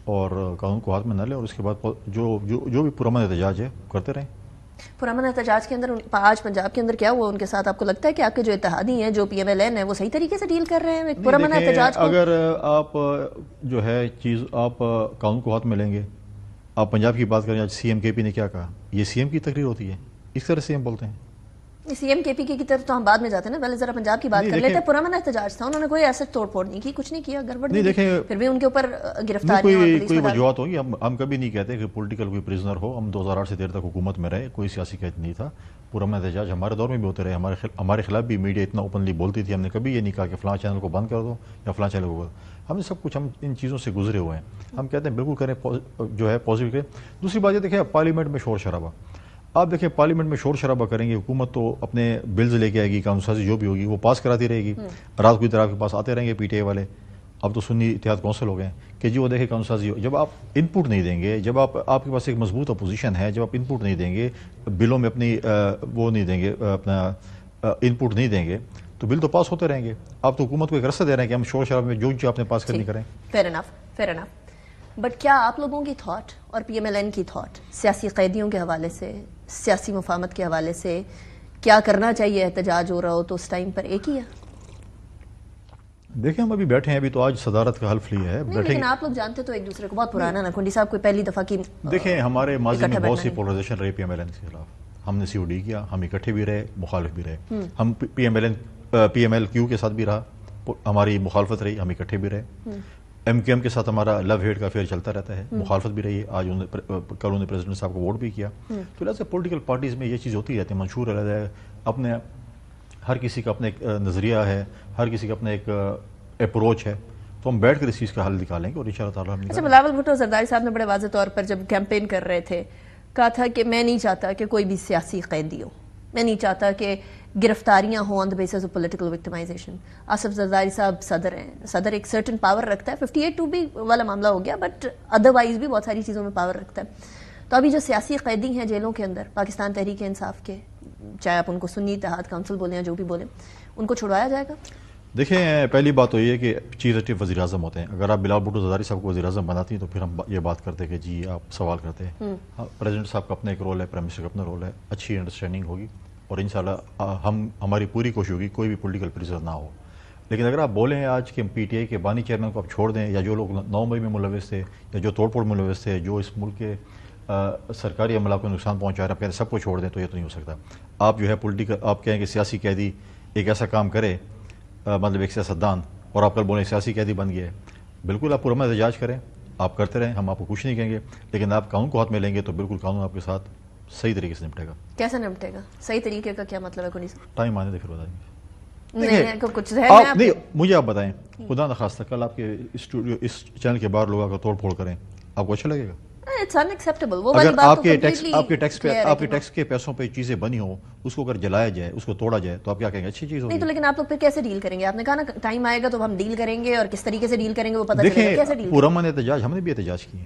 اور قانون کو ہاتھ میں نہ لے، اور اس کے بعد جو بھی پرامن احتجاج ہے کرتے رہیں. پرامن احتجاج کے اندر آج پنجاب کے اندر کیا ہوا ان کے ساتھ؟ آپ کو لگتا ہے کہ آپ کے جو اتحادی ہیں، جو پی ایم ایل این ہے، وہ صحیح طریقے سے ڈیل کر رہے ہیں پرامن احتجاج کو؟ اگر آپ جو ہے چیز آپ قانون کو ہاتھ میں لیں گے، آپ پنجاب کی بات کریں، آج سی ایم کے پی نے کیا کہا، یہ سی ایم کی تقریر ہوتی ہے، اس طرح سے ہم بولتے ہیں. سی ایم کے پی کی طرف تو ہم بعد میں جاتے ہیں نا، پہلے ذرا پنجاب کی بات کر لیتے ہیں. پرامن احتجاج تھا، انہوں نے کوئی ایسا توڑ پھوڑ نہیں کی، کچھ نہیں کیا، گڑبڑ نہیں کی، پھر بھی ان کے اوپر گرفتاریاں اور کوئی وجوہات ہوگی. ہم کبھی نہیں کہتے کہ پولیٹیکل کوئی پریزنر ہو. ہم 2008 سے دیر تک حکومت میں رہے، کوئی سیاسی قید نہیں تھا. پرامن احتجاج ہمارے دور میں بھی ہوتے رہے، ہمارے خلاف بھی میڈیا اتنا اوپنلی بولتی تھی. ہم نے کبھی یہ نہیں کہا کہ فلاں چینل کو بند کر دو یا فلاں چینل کو. ہم نے سب کچھ، ہم ان چیزوں سے گزرے ہوئے ہیں. ہم کہتے ہیں بالکل کریں، جو ہے پازیٹیو کریں. دوسری بات یہ دیکھیں، پارلیمنٹ میں شور شرابہ، آپ دیکھیں پارلیمنٹ میں شور شرابہ کریں گے، حکومت تو اپنے بلز لے کے آئے گی، قانون سازی جو بھی ہوگی وہ پاس کراتی رہے گی. رات کو ادھر آپ کے پاس آتے رہیں گے پی ٹی آئی والے، اب تو سنی اتحاد کونسل ہو گئے کہ جی وہ دیکھیں قانون سازی ہو. جب آپ ان پٹ نہیں دیں گے، جب آپ کے پاس ایک مضبوط اپوزیشن ہے، جب آپ ان پٹ نہیں دیں گے، بلوں میں اپنی وہ نہیں دیں گے، اپنا ان پٹ نہیں دیں گے، تو بل تو پاس ہوتے رہیں گے. آپ تو حکومت کو ایک رستہ دے رہے ہیں کہ ہم شور شرابے میں جو چیز آپ نے پاس کرنی کریں. فیر انف. بٹ کیا آپ لوگوں کی تھاٹ اور پی ایم ایل این کی تھاٹ سیاسی قیدیوں کے حوالے سے، سیاسی مفاہمت کے حوالے سے، کیا کرنا چاہیے احتجاج ہو رہا ہو تو اس ٹائم پر ایک ہی ہے؟ دیکھیں، ہم ابھی بیٹھے ہیں، ابھی تو آج صدارت کا حلف لیا ہے. لیکن آپ لوگ جانتے تو ایک دوسرے کو بہت پرانا نا، کھنڈی صاحب کوئی پہلی دفعہ کی. دیکھیں، ہمارے ماضی میں بہت سی پولرائزیشن رہی پی ایم ایل این کے خلاف. ہم نے سی او ڈی کیا، ہم اکٹھے بھی رہے، مخالف بھی رہے. ہم پی ایم ایل کیو کے ساتھ بھی رہا، ہماری مخالفت رہی، ہم اکٹھے بھی رہے. ایم کیو ایم کے ساتھ ہمارا لو ہیٹ کا فیئر چلتا رہتا ہے، مخالفت بھی رہی ہے. آج کل انہوں نے پریزیڈنٹ صاحب کو ووٹ بھی کیا. تو لہٰذا پولیٹیکل پارٹیز میں یہ چیز ہوتی رہتی ہے، منشور رہتا ہے. اپنے ہر کسی کا اپنا ایک نظریہ ہے، ہر کسی کا اپنا ایک اپروچ ہے. تو ہم بیٹھ کر اس چیز کا حل نکالیں گے، اور ان شاء اللہ تعالیٰ. اچھا، بلاول بھٹو زرداری صاحب نے بڑے واضح طور پر جب کیمپین کر رہے تھے کہا تھا کہ میں نہیں چاہتا کہ کوئی بھی سیاسی قیدی ہو، میں نہیں چاہتا کہ گرفتاریاں ہوں on the basis of political victimisation. Asif Zardari صاحب صدر ہیں، صدر ایک سرٹن پاور رکھتا ہے. 58 بھی والا معاملہ ہو گیا، بٹ ادروائز بھی بہت ساری چیزوں میں پاور رکھتا ہے. تو ابھی جو سیاسی قیدی ہیں جیلوں کے اندر پاکستان تحریک انصاف کے، چاہے آپ ان کو سنی اتحاد کونسل بولیں یا جو بھی بولیں، ان کو چھڑوایا جائے گا؟ دیکھیں، پہلی بات تو یہ ہے کہ چیف ایگزیکٹو وزیر اعظم ہوتے ہیں. اگر آپ بلاول بھٹو زرداری صاحب کو وزیر اعظم بناتی ہیں تو پھر ہم یہ بات کرتے ہیں کہ جی آپ سوال کرتے ہیں. پریزیڈنٹ صاحب کا اپنا ایک رول ہے، پرائم منسٹر کا اپنا رول ہے. اچھی انڈرسٹینڈنگ ہوگی، اور انشاءاللہ ہماری پوری کوشش ہوگی کوئی بھی پولیٹیکل پریشر نہ ہو. لیکن اگر آپ بولیں آج کہ پی ٹی آئی کے بانی چیئرمین کو آپ چھوڑ دیں، یا جو لوگ 9 مئی میں ملوث تھے، یا جو توڑ پھوڑ ملوث تھے، جو اس ملک کے سرکاری عملہ کو نقصان پہنچا رہے ہیں، آپ سب کو چھوڑ دیں، تو یہ تو نہیں ہو سکتا. آپ جو ہے پولیٹیکل، آپ کہیں کہ سیاسی قیدی ایک ایسا کام کرے، مطلب ایک سیاستدان، اور آپ کل بولیں سیاسی قیدی بن گیا ہے. بالکل آپ پرامن احتجاج کریں، آپ کرتے رہیں، ہم آپ کو کچھ نہیں کہیں گے. لیکن آپ قانون کو ہاتھ میں لیں گے تو بالکل قانون آپ کے ساتھ صحیح طریقے سے نپٹے گا. کیسے نپٹے گا؟ صحیح طریقے کا کیا مطلب ہے؟ کونی ٹائم آنے دے پھر بتائیں گے. نہیں، مجھے آپ بتائیں، خدا نخواستہ کل آپ کے اسٹوڈیو، اس چینل کے باہر لوگ آ کر توڑ پھوڑ کریں، آپ کو اچھا لگے گا؟ اگر آپ کے ٹیکس کے پیسوں پہ چیزیں بنی ہوں، اس کو اگر جلایا جائے، اس کو توڑا جائے، تو آپ کیا کہیں گے؟ اچھی چیز ہوگی. نہیں تو لیکن آپ لوگ پھر کیسے ڈیل کریں گے؟ آپ نے کہا نا ٹائم آئے گا تو ہم ڈیل کریں گے، اور کس طریقے سے ڈیل کریں گے وہ پتہ چلے گا. کیسے ڈیل؟ پرامن احتجاج ہم نے بھی احتجاج کیے،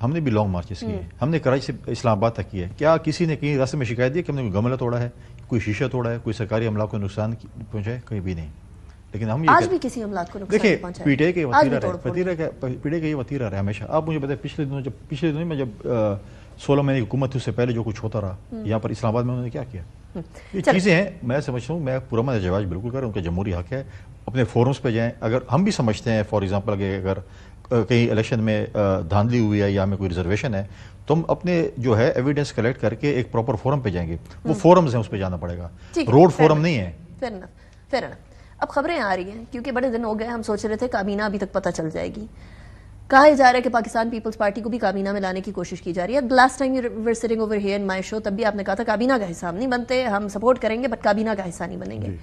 ہم نے بھی لانگ مارچز کیے، ہم نے کراچی سے اسلام آباد تک کیے. کیا کسی نے کہیں راستے میں شکایت دی کہ ہم نے کوئی گملہ توڑا ہے، کوئی شیشہ توڑا ہے، کوئی سرکاری عملہ کو نقصان پہنچا ہے؟ کہیں بھی نہیں. لیکن ہم آج بھی کسی املاک کو نقصان پہنچا ہے. پی ٹی آئی کا یہ وتیرہ رہا ہمیشہ. آپ مجھے بتائیں، پچھلے دنوں میں جب 16 مہینے کی حکومت تھی، اس سے پہلے جو کچھ ہوتا رہا یہاں پر اسلام آباد میں، انہوں نے کیا کیا؟ یہ چیزیں ہیں. میں سمجھتا ہوں میں پرامن احتجاج بالکل کریں، ان کا جمہوری حق ہے، اپنے فورمز پہ جائیں. اگر ہم بھی سمجھتے ہیں فار ایگزامپل کہ اگر کہیں الیکشن میں دھاندلی ہوئی ہے یا ہمیں کوئی ریزرویشن ہے، تو ہم اپنے جو ہے ایویڈنس کلیکٹ کر کے ایک پراپر فورم پہ جائیں گے. وہ فورمز ہیں، اس پہ جانا پڑے گا، روڈ فورم نہیں ہے. فیر انف. اب خبریں آ رہی ہیں، کیونکہ بڑے دن ہو گئے ہم سوچ رہے تھے کابینہ ابھی تک پتہ چل جائے گی. کہا جا رہا ہے کہ پاکستان پیپلز پارٹی کو بھی کابینہ میں لانے کی کوشش کی جا رہی ہے. Last time you were sitting over here in my show, تب بھی آپ نے کہا تھا کابینہ کا حصہ ہم نہیں بنتے, ہم سپورٹ کریں گے بٹ کابینہ کا حصہ نہیں بنیں گے.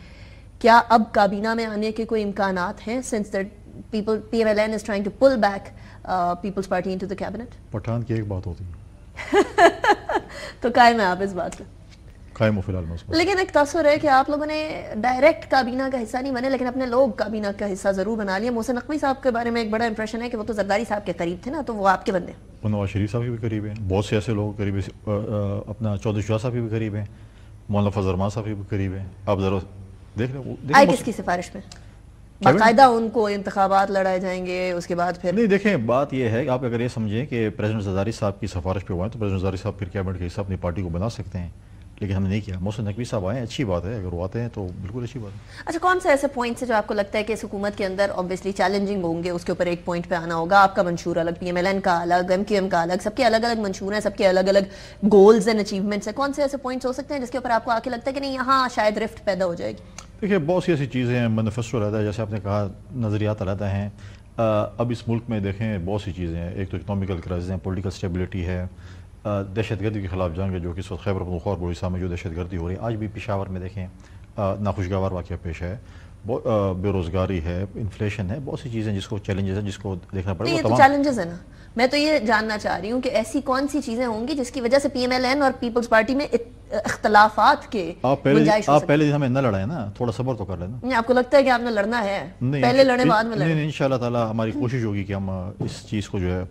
کیا اب کابینہ میں آنے کے کوئی امکانات ہیں since that PMLN is trying to pull back People's Party into the cabinet? Pathan کی ایک بات ہوتی ہے تو قائم ہے آپ اس بات پہ؟ قائم و فی الحال میں. لیکن ایک تاثر ہے کہ آپ لوگوں نے ڈائریکٹ کابینہ کا حصہ نہیں بنے لیکن اپنے لوگ کابینہ کا حصہ ضرور بنا لیا. محسن نقوی صاحب کے بارے میں ایک بڑا امپریشن ہے کہ وہ تو زرداری صاحب کے قریب تھے نا, تو وہ آپ کے بندے. وہ نواز شریف صاحب کے بھی قریب ہیں, بہت سے ایسے لوگ قریب ہیں, اپنا چودھری شاہ صاحب کے بھی قریب ہیں, مولانا فضل الرحمان صاحب کے بھی قریب ہیں. آپ ضرور دیکھ لیں آئے کس کی سفارش میں باقاعدہ ان کو انتخابات لڑائے جائیں گے اس کے بعد پھر. نہیں دیکھیں, بات یہ ہے کہ آپ اگر یہ سمجھیں کہ پریزیڈنٹ زرداری صاحب کی سفارش پہ ہوا ہے تو پریزیڈنٹ زرداری صاحب پھر کیبنٹ کے حصہ اپنی پارٹی کو بنا سکتے ہیں, لیکن ہم نے نہیں کیا. محسن نقوی صاحب آئے ہیں, اچھی بات ہے, اگر وہ آتے ہیں تو بالکل اچھی بات ہے. اچھا, کون سے ایسے پوائنٹس ہیں جو آپ کو لگتا ہے کہ اس حکومت کے اندر obviously چیلنجنگ ہوں گے, اس کے اوپر ایک پوائنٹ پہ آنا ہوگا. آپ کا منشور الگ, PMLN کا الگ, MQM کا الگ, سب کے الگ الگ منشور ہیں, سب کے الگ الگ گولز اینڈ اچیومنٹس ہیں. کون سے ایسے پوائنٹس ہو سکتے ہیں جس کے اوپر آپ کو آ کے لگتا ہے کہ نہیں یہاں شاید رفٹ پیدا ہو جائے گی؟ دیکھیے بہت سی ایسی چیزیں ہیں, مینیفیسٹو رہتا ہے, جیسے آپ نے کہا نظریات رہتا ہیں. اب اس ملک میں دیکھیں بہت سی چیزیں ہیں, ایک تو اکنامیکل کرائسس ہیں, پولیٹیکل اسٹیبلٹی ہے, دہشت گردی کے خلاف جنگ ہے جو کہ اس وقت خیبر پختونخوا اور بلوچستان میں جو دہشت گردی ہو رہی ہے. آج بھی پشاور میں دیکھیں ناخوشگوار واقعہ پیش ہے, بے روزگاری ہے, انفلیشن ہے, بہت سی چیزیں جس کو چیلنجز ہیں جس کو دیکھنا پڑے گا. یہ تو چیلنجز ہیں نا, میں تو یہ جاننا چاہ رہی ہوں کہ ایسی کون سی چیزیں ہوں گی جس کی وجہ سے PMLN اور پیپلز پارٹی میں اختلافات کے گنجائش ہو آپ پہلے دن ہمیں نہ لڑائیں نا, تھوڑا صبر تو کر لینا. آپ کو لگتا ہے کہ آپ نے لڑنا ہے, پہلے لڑیں بعد میں لڑیں؟ نہیں, انشاءاللہ تعالی ہماری کوشش ہوگی کہ ہم اس چیز کو جو ہے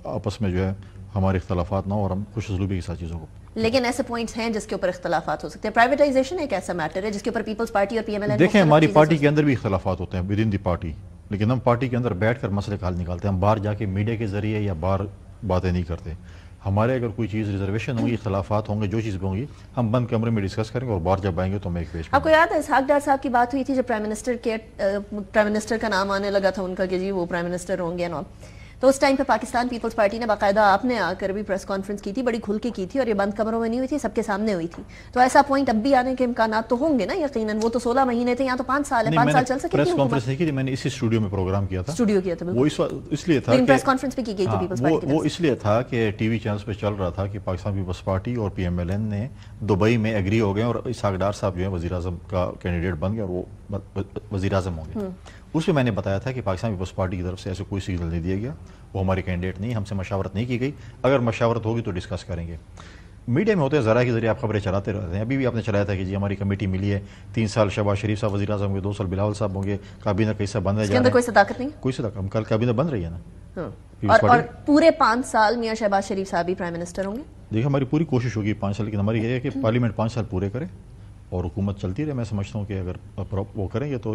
آپس میں جو ہے ہمارے اختلافات نہ ہو اور ہم خوش اسلوبی کے ساتھ چیزوں کو. لیکن ایسے پوائنٹس ہیں جس کے اوپر اختلافات ہو سکتے ہیں. پرائیویٹائزیشن ایک ایسا میٹر ہے جس کے اوپر پیپلز پارٹی اور PMLN دیکھیں ہماری پارٹی کے اندر بھی اختلافات ہوتے ہیں ود ان دی پارٹی, لیکن ہم پارٹی کے اندر بیٹھ کر مسئلے کا حل نکالتے ہیں. ہم باہر جا کے میڈیا کے ذریعے یا باہر باتیں نہیں کرتے. ہمارے اگر کوئی چیز ریزرویشن ہوگی, اختلافات ہوں گے, جو چیز بھی ہوں گی ہم بند کمرے میں ڈسکس کریں گے اور باہر جب آئیں گے تو ہم ایک پیش. آپ کو یاد ہے اسحاق ڈار صاحب کی بات ہوئی تھی جب پرائم منسٹر کا نام آنے لگا تھا ان کا کہ جی وہ پرائم منسٹر ہوں گے نا, تو اس ٹائم پہ پاکستان پیپلز پارٹی نے باقاعدہ آپ نے آ کر بھی پریس کانفرنس کی تھی, بڑی کھل کے کی تھی, اور یہ بند کمروں میں نہیں ہوئی تھی, سب کے سامنے ہوئی تھی. تو ایسا پوائنٹ اب بھی آنے کے امکانات تو ہوں گے نا یقیناً. وہ تو 16 مہینے تھے, یہاں تو 5 سال ہے, 5 سال چل سکے. پریس کانفرنس نہیں کی تھی, میں نے اسی اسٹوڈیو میں پروگرام کیا تھا. اسٹوڈیو کیا تھا وہ اس لیے تھا, پریس کانفرنس پہ کی گئی تھی پیپلز پارٹی. وہ اس لیے تھا کہ ٹی وی چینلز پہ چل رہا تھا کہ پاکستان پیپلز پارٹی اور PMLN نے دبئی میں ایگری ہو گئے اور اسحاق ڈار صاحب جو ہے وزیر اعظم کا کینڈیڈیٹ بن گئے اور وہ وزیر اعظم ہوں گے. اس میں نے بتایا تھا کہ پاکستان پیپلز پارٹی کی طرف سے ایسے کوئی سگنل نہیں دیا گیا, وہ ہمارے کینڈیڈیٹ نہیں, ہم سے مشاورت نہیں کی گئی. اگر مشاورت ہوگی تو ڈسکس کریں گے. میڈیا میں ہوتے ہیں ذرائع کے ذریعے آپ خبریں چلاتے رہتے ہیں. ابھی بھی آپ نے چلایا تھا کہ جی ہماری کمیٹی ملی ہے, 3 سال شہباز شریف صاحب وزیر اعظم ہوں گے, 2 سال بلاول صاحب ہوں گے, کابینہ کا حصہ بن رہے جا رہے ہیں. کوئی صداقت نہیں, کوئی صداقت, کل کابینہ بن رہی ہے نا. اور پورے 5 سال میاں شہباز شریف صاحب ہی پرائم منسٹر ہوں گے. دیکھیں ہماری پوری کوشش ہوگی 5 سال, لیکن ہماری یہ ہے کہ پارلیمنٹ 5 سال پورے کرے اور حکومت چلتی رہے. میں سمجھتا ہوں کہ اگر وہ کریں گے تو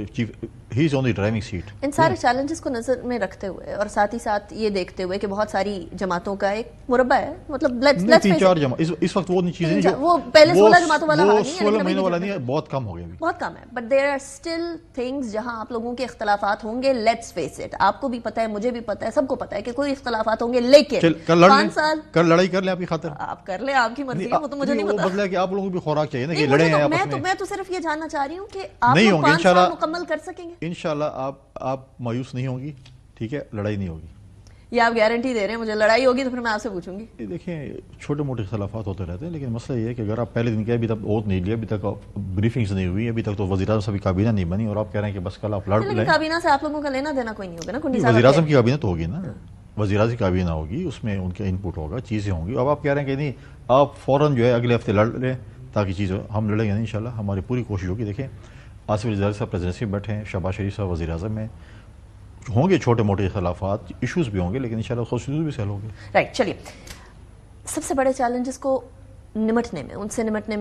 ہی از آن دی ڈرائیونگ سیٹ. ان سارے چیلنجز کو نظر میں رکھتے ہوئے اور ساتھ ہی ساتھ یہ دیکھتے ہوئے کہ بہت ساری جماعتوں کا ایک مربع ہے, مطلب 3-4 جماعت اس وقت وہ چیزیں جو وہ پہلے 16 جماعتوں والا وہ 16 مہینوں والا نہیں ہے, بہت کم ہو گیا, بہت کم ہے. But there are still things جہاں آپ لوگوں کے اختلافات ہوں گے. لیٹس فیس اٹ, آپ کو بھی پتا ہے, مجھے بھی پتا ہے, سب کو پتا ہے کہ کوئی اختلافات ہوں گے, لیکن 5 سال کل لڑائی کر لیں آپ کی خاطر, آپ کر لیں, آپ کی مرضی ہے, وہ تو مجھے نہیں پتا. بدلا کہ آپ لوگوں کو بھی خوراک چاہیے نا کہ لڑیں ہیں آپس میں. میں تو صرف یہ جاننا چاہ رہی ہوں کہ آپ 5 سال مکمل کر سکیں گے انشاءاللہ. آپ مایوس نہیں ہوں گی, ٹھیک ہے, لڑائی نہیں ہوگی. یہ آپ گارنٹی دے رہے ہیں مجھے؟ لڑائی ہوگی تو پھر میں آپ سے پوچھوں گی. دیکھیں چھوٹے موٹے اختلافات ہوتے رہتے ہیں, لیکن مسئلہ یہ ہے کہ اگر آپ پہلے دن کے ابھی تک ووٹ نہیں لیا, ابھی تک بریفنگز نہیں ہوئی, ابھی تک تو وزیر اعظم کی کابینہ نہیں بنی اور آپ کہہ رہے ہیں کہ بس کل آپ لڑ لیں. کابینہ سے آپ لوگوں کا لینا دینا کوئی نہیں ہوگا نا. وزیر اعظم کی کابینہ تو ہوگی نا, وزیر اعظم کی کابینہ ہوگی, اس میں ان کا انپٹ ہوگا, چیزیں ہوں گی. اب آپ کہہ رہے ہیں کہ نہیں آپ فوراً جو ہے اگلے ہفتے لڑ لیں تاکہ چیزیں ہم لڑیں گے نہیں انشاءاللہ. ہماری پوری کوشش ہوگی. دیکھیں آصف علی زرداری صاحب پریزیڈنسی میں بیٹھے ہیں, شہباز شریف صاحب وزیر اعظم میں, ہوں گے چھوٹے موٹے اختلافات, ایشوز بھی ہوں گے, لیکن انشاءاللہ خصوصی بھی سہل ہوگی. رائٹ, چلیے سب سے بڑے چیلنجز کو نمٹنے میں,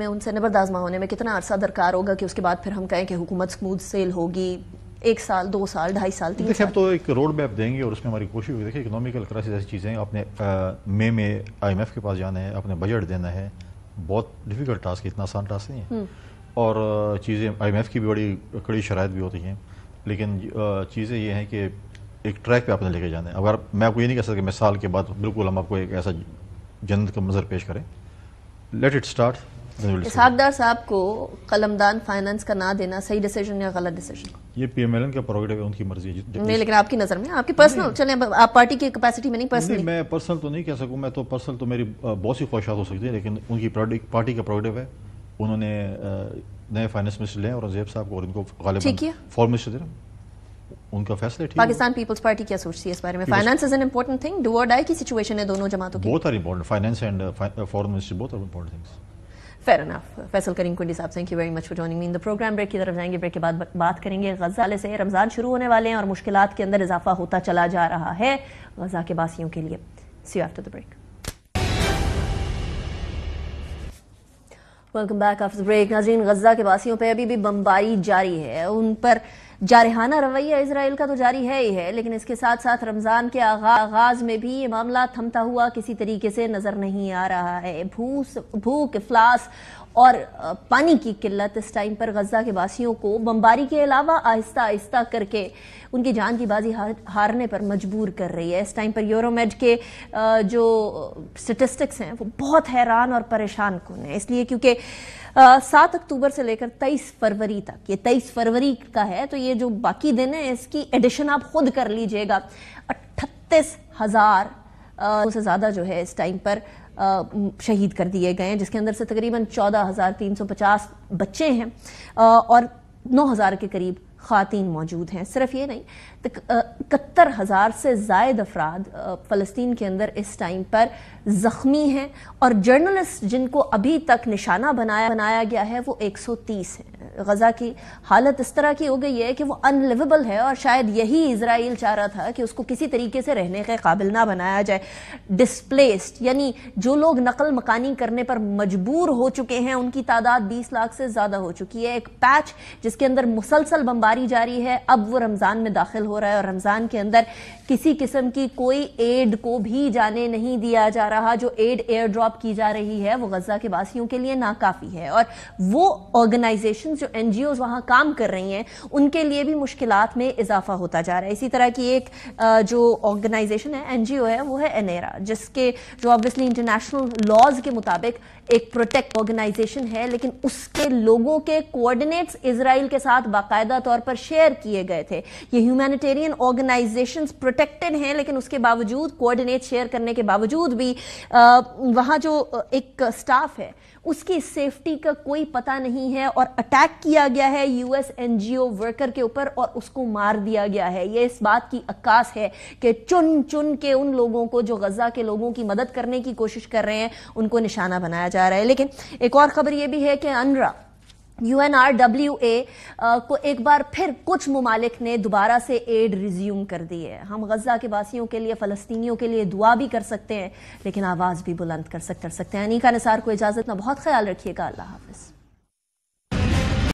ان سے نبردآزما ہونے میں کتنا عرصہ درکار ہوگا کہ اس کے بعد پھر ہم کہیں کہ حکومت سموتھ سیل ہوگی؟ 1 سال, 2 سال, 2.5 سال, 3 سال؟ دیکھیں اب تو ایک روڈ میپ دیں گے اور اس میں ہماری کوشش ہوگی. دیکھیں اکنامیکل کرائسس ایسی چیزیں ہیں, آپ نے مئی میں IMF کے پاس جانا ہے, اپنے بجٹ دینا ہے, بہت ڈیفیکلٹ ٹاسک ہے, اتنا آسان ٹاسک نہیں ہے. اور چیزیں IMF کی بھی بڑی کڑی شرائط بھی ہوتی ہیں, لیکن چیزیں یہ ہیں کہ ایک ٹریک پہ آپ نے لے کے جانا ہے. اگر میں آپ کو یہ نہیں کہہ سکتا کہ میں سال کے بعد بالکل ہم آپ کو ایک ایسا جنت کا منظر پیش کریں. Late it start, Ishaq Dar صاحب کو قلمدان فائنانس کا نہ دینا صحیح ڈیسیجن یا غلط ڈیسیجن؟ یہ پی ایم ایل این کا پروگرام ہے، ان کی مرضی ہے. نہیں، لیکن آپ کی نظر میں، آپ کی پرسنل، چلیں آپ پارٹی کی کیپیسٹی میں نہیں، پرسنلی میں پرسنل تو نہیں کہہ سکوں، میں تو پرسنل تو میری بہت سی خواہشات ہو سکتی ہیں، لیکن ان کی پارٹی کا پروگرام ہے. انہوں نے نئے فائنانس منسٹر لے اور زیب صاحب کو، اور ان کو غالباً فارم منسٹر دے رہا، ان کا فیصلہ ٹھیک ہے. پاکستان پیپلز پارٹی کیا سوچتی ہے اس بارے میں؟ Finance is an important thing, do or die کی سچویشن ہے دونوں جماعتوں کی. بہت are important, finance and foreign minister بہت are important things. Fair enough. Faisal Karim Kundi صاحب، thank you very much for joining me in the programme. Break کی طرف جائیں گے، بریک کے بعد بات کریں گے غزہ سے. رمضان شروع ہونے والے ہیں اور مشکلات کے اندر اضافہ ہوتا چلا جا رہا ہے غزہ کے باسیوں کے لیے. See you after the break. Welcome back after break. ناظرین، غزہ کے باسیوں پہ ابھی بھی بمباری جاری ہے. ان پر جارحانہ رویہ اسرائیل کا تو جاری ہے ہی ہے، لیکن اس کے ساتھ ساتھ رمضان کے آغاز میں بھی یہ معاملہ تھمتا ہوا کسی طریقے سے نظر نہیں آ رہا ہے. بھوک، افلاس اور پانی کی قلت اس ٹائم پر غزہ کے باسیوں کو بمباری کے علاوہ آہستہ آہستہ کر کے ان کی جان کی بازی ہارنے پر مجبور کر رہی ہے. اس ٹائم پر یورومیڈ کے جو سٹیٹسٹکس ہیں وہ بہت حیران اور پریشان کن ہیں، اس لیے کیونکہ 7 اکتوبر سے لے کر 23 فروری تک، یہ 23 فروری کا ہے تو یہ جو باقی دن ہے اس کی ایڈیشن آپ خود کر لیجئے گا، 38,000 سے زیادہ جو ہے اس ٹائم پر شہید کر دیے گئے ہیں، جس کے اندر سے تقریباً 14,350 بچے ہیں اور 9,000 کے قریب خواتین موجود ہیں. صرف یہ نہیں، 71,000 سے زائد افراد فلسطین کے اندر اس ٹائم پر زخمی ہیں اور جرنلسٹ جن کو ابھی تک نشانہ بنایا گیا ہے وہ 130 ہیں. غزہ کی حالت اس طرح کی ہو گئی ہے کہ وہ ان لیویبل ہے اور شاید یہی اسرائیل چاہ رہا تھا کہ اس کو کسی طریقے سے رہنے کے قابل نہ بنایا جائے. ڈسپلیسڈ یعنی جو لوگ نقل مکانی کرنے پر مجبور ہو چکے ہیں ان کی تعداد 20 لاکھ سے زیادہ ہو چکی ہے. ایک پیچ جس کے اندر مسلسل بمباری جاری ہے، اب وہ رمضان میں داخل ہو رہا ہے اور رمضان کے اندر کسی قسم کی کوئی ایڈ کو بھی جانے نہیں دیا جا رہا. جو ایڈ ایئر ڈراپ کی جا رہی ہے وہ غزہ کے باسیوں کے لیے ناکافی ہے اور وہ آرگنائزیشن جو این جی اوز وہاں کام کر رہی ہیں ان کے لیے بھی مشکلات میں اضافہ ہوتا جا رہا ہے. اسی طرح کی ایک جو آرگنائزیشن ہے، این جی او ہے، وہ ہے انیرا، جس کے جو آبویسلی انٹرنیشنل لاز کے مطابق ایک پروٹیکٹ آرگنائزیشن ہے، لیکن اس کے لوگوں کے کوآرڈینیٹس اسرائیل کے ساتھ باقاعدہ طور پر شیئر کیے گئے تھے. یہ ہیومینیٹیرین آرگنائزیشنز پروٹیکٹڈ ہیں، لیکن اس کے باوجود کوآرڈینیٹ شیئر کرنے کے باوجود بھی وہاں جو ایک سٹاف ہے اس کی سیفٹی کا کوئی پتہ نہیں ہے اور اٹیک کیا گیا ہے یو ایس این جی او ورکر کے اوپر اور اس کو مار دیا گیا ہے. یہ اس بات کی عکاس ہے کہ چن کے ان لوگوں کو جو غزہ کے لوگوں کی مدد کرنے کی کوشش کر رہے ہیں ان کو نشانہ بنایا جا رہا ہے. لیکن ایک اور خبر یہ بھی ہے کہ UNRWA کو ایک بار پھر کچھ ممالک نے دوبارہ سے ایڈ ریزیوم کر دی ہے. ہم غزہ کے باسیوں کے لیے، فلسطینیوں کے لیے دعا بھی کر سکتے ہیں لیکن آواز بھی بلند کر سکتے ہیں. انیکا نثار کو اجازت میں، بہت خیال رکھیے گا. اللہ حافظ.